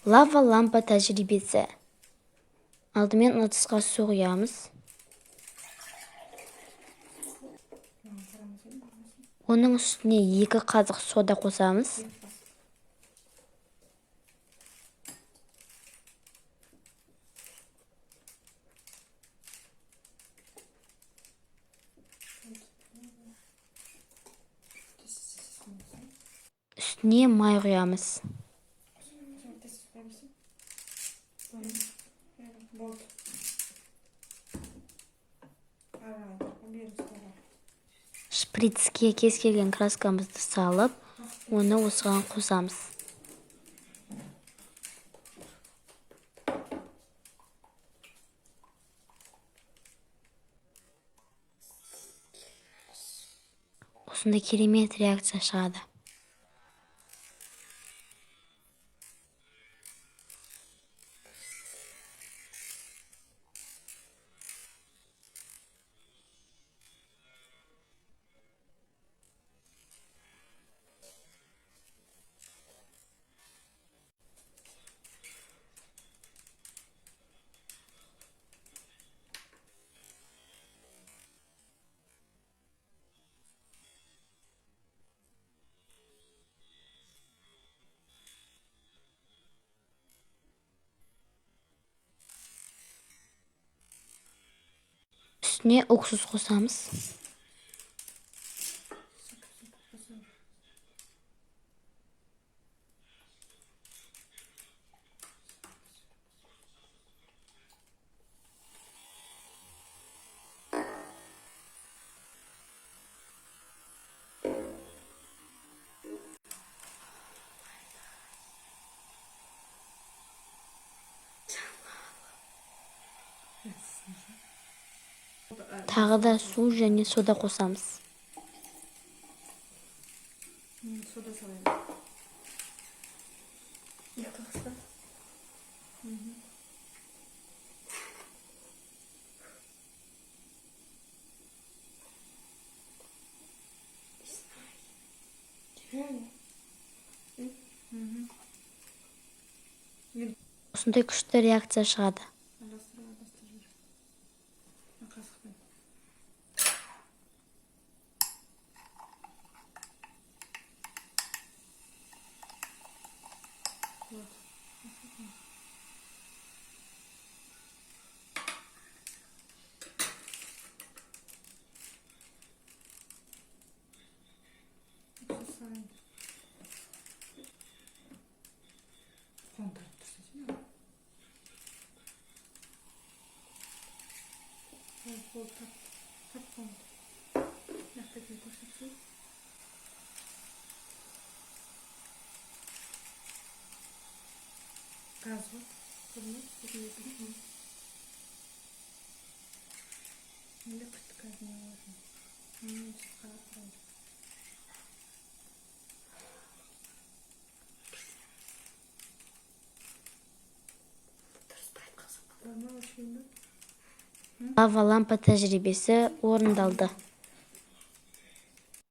Лава лампа тәжірибесі. Алдымен ыдысқа су құямыз. Оның үстіне 2 қасық сода қосамыз. Үстіне май құямыз. Шприцке кез келген краскамызды салып, оны осыған қосамыз. Осында керемет реакция шығады. Үстіне уксус қосамыз. Тағы да су және сода қосамыз. Сода салайын. Осындай күшті реакция шығады. Gaz var. Şimdi pıt gazını alalım. Лава лампа тәжірибесі орындалды.